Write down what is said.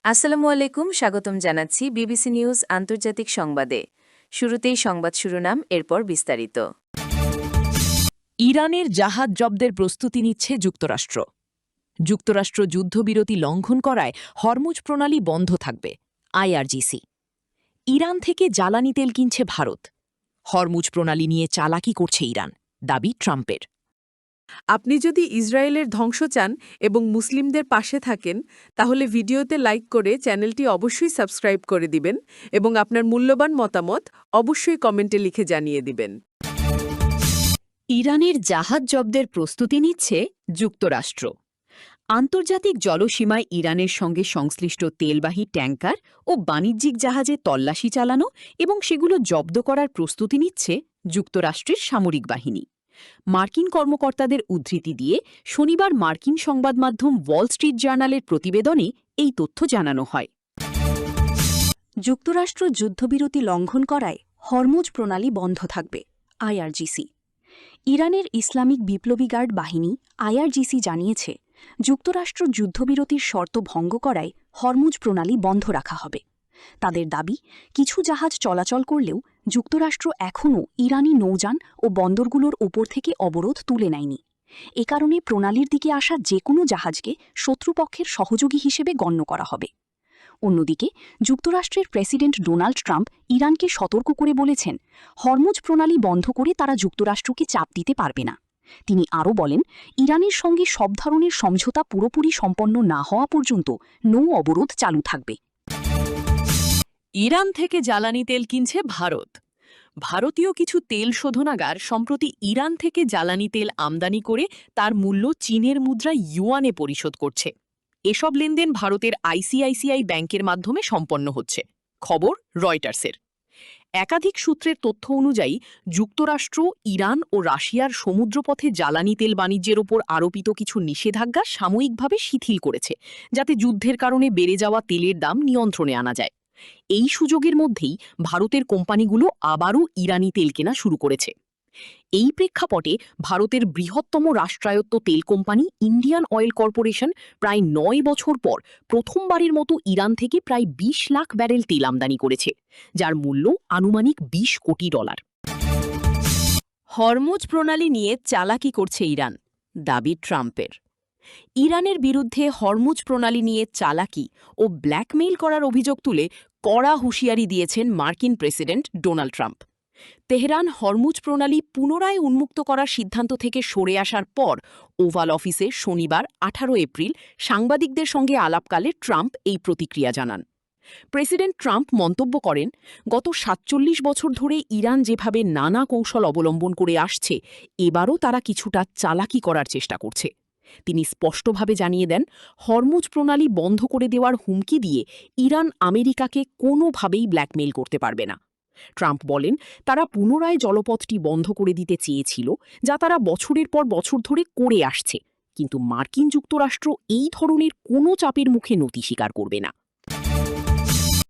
আসসালামু আলাইকুম, স্বাগতম জানাচ্ছি বিবিসি নিউজ আন্তর্জাতিক সংবাদে। শুরুতেই সংবাদ শিরোনাম, এরপর বিস্তারিত। ইরানের জাহাজ জব্দের প্রস্তুতি নিচ্ছে যুক্তরাষ্ট্র। যুক্তরাষ্ট্র যুদ্ধবিরতি লঙ্ঘন করায় হরমুজ প্রণালী বন্ধ থাকবে, আইআরজিসি। ইরান থেকে জ্বালানি তেল কিনছে ভারত। হরমুজ প্রণালী নিয়ে চালাকি করছে ইরান, দাবি ট্রাম্পের। আপনি যদি ইসরায়েলের ধ্বংস চান এবং মুসলিমদের পাশে থাকেন, তাহলে ভিডিওতে লাইক করে চ্যানেলটি অবশ্যই সাবস্ক্রাইব করে দিবেন এবং আপনার মূল্যবান মতামত অবশ্যই কমেন্টে লিখে জানিয়ে দিবেন। ইরানের জাহাজ জব্দের প্রস্তুতি নিচ্ছে যুক্তরাষ্ট্র। আন্তর্জাতিক জলসীমায় ইরানের সঙ্গে সংশ্লিষ্ট তেলবাহী ট্যাঙ্কার ও বাণিজ্যিক জাহাজে তল্লাশি চালানো এবং সেগুলো জব্দ করার প্রস্তুতি নিচ্ছে যুক্তরাষ্ট্রের সামরিক বাহিনী। মার্কিন কর্মকর্তাদের উদ্ধৃতি দিয়ে শনিবার মার্কিন সংবাদ মাধ্যম ওয়াল স্ট্রিট জার্নালের প্রতিবেদনে এই তথ্য জানানো হয়। যুক্তরাষ্ট্র যুদ্ধবিরতি লঙ্ঘন করায় হরমুজ প্রণালী বন্ধ থাকবে, আইআরজিসি। ইরানের ইসলামিক বিপ্লবী গার্ড বাহিনী আইআরজিসি জানিয়েছে, যুক্তরাষ্ট্র যুদ্ধবিরতির শর্ত ভঙ্গ করায় হরমুজ প্রণালী বন্ধ রাখা হবে। তাদের দাবি, কিছু জাহাজ চলাচল করলেও যুক্তরাষ্ট্র এখনও ইরানি নৌযান ও বন্দরগুলোর ওপর থেকে অবরোধ তুলে নেয়নি। এ কারণে প্রণালীর দিকে আসা যে কোনো জাহাজকে শত্রুপক্ষের সহযোগী হিসেবে গণ্য করা হবে। অন্যদিকে যুক্তরাষ্ট্রের প্রেসিডেন্ট ডোনাল্ড ট্রাম্প ইরানকে সতর্ক করে বলেছেন, হরমুজ প্রণালী বন্ধ করে তারা যুক্তরাষ্ট্রকে চাপ দিতে পারবে না। তিনি আরও বলেন, ইরানের সঙ্গে সব ধরনের সমঝোতা পুরোপুরি সম্পন্ন না হওয়া পর্যন্ত নৌ অবরোধ চালু থাকবে। ইরান থেকে জ্বালানি তেল কিনছে ভারত। ভারতীয় কিছু তেল শোধনাগার সম্প্রতি ইরান থেকে জ্বালানি তেল আমদানি করে তার মূল্য চীনের মুদ্রায় ইউয়ানে পরিশোধ করছে। এসব লেনদেন ভারতের আইসিআইসিআই ব্যাংকের মাধ্যমে সম্পন্ন হচ্ছে, খবর রয়টার্সের। একাধিক সূত্রের তথ্য অনুযায়ী যুক্তরাষ্ট্র ইরান ও রাশিয়ার সমুদ্রপথে জ্বালানি তেল বাণিজ্যের ওপর আরোপিত কিছু নিষেধাজ্ঞা সাময়িকভাবে শিথিল করেছে, যাতে যুদ্ধের কারণে বেড়ে যাওয়া তেলের দাম নিয়ন্ত্রণে আনা যায়। এই সুযোগের মধ্যেই ভারতের কোম্পানিগুলো আবারও ইরানি তেল কেনা শুরু করেছে। এই প্রেক্ষাপটে ভারতের বৃহত্তম রাষ্ট্রায়ত্ত তেল কোম্পানি ইন্ডিয়ান অয়েল কর্পোরেশন প্রায় ৯ বছর পর প্রথমবারের মতো ইরান থেকে প্রায় ২০ লাখ ব্যারেল তেল আমদানি করেছে, যার মূল্য আনুমানিক $২০ কোটি। হরমুজ প্রণালী নিয়ে চালাকি করছে ইরান, দাবি ট্রাম্পের। ইরানের বিরুদ্ধে হরমুজ প্রণালী নিয়ে চালাকি ও ব্ল্যাকমেইল করার অভিযোগ তুলে কড়া হুঁশিয়ারি দিয়েছেন মার্কিন president Donald Trump. Tehran Hormuz প্রণালী পুনরায় উন্মুক্ত করার সিদ্ধান্ত থেকে সরে আসার পর ওভাল অফিসে শনিবার ১৮ এপ্রিল সাংবাদিকদের সঙ্গে আলাপকালে ট্রাম্প এই প্রতিক্রিয়া জানান। প্রেসিডেন্ট ট্রাম্প মন্তব্য করেন, গত ৪৭ বছর ধরে ইরান যেভাবে নানা কৌশল অবলম্বন করে আসছে, এবারও তারা কিছুটা চালাকি করার চেষ্টা করছে। তিনি স্পষ্টভাবে জানিয়ে দেন, হরমুজ প্রণালী বন্ধ করে দেওয়ার হুমকি দিয়ে ইরান আমেরিকাকে কোনোভাবেই ব্ল্যাকমেইল করতে পারবে না। ট্রাম্প বলেন, তারা পুনরায় জলপথটি বন্ধ করে দিতে চেয়েছিল, যা তারা বছরের পর বছর ধরে করে আসছে, কিন্তু মার্কিন যুক্তরাষ্ট্র এই ধরনের কোনো চাপের মুখে নতি স্বীকার করবে না।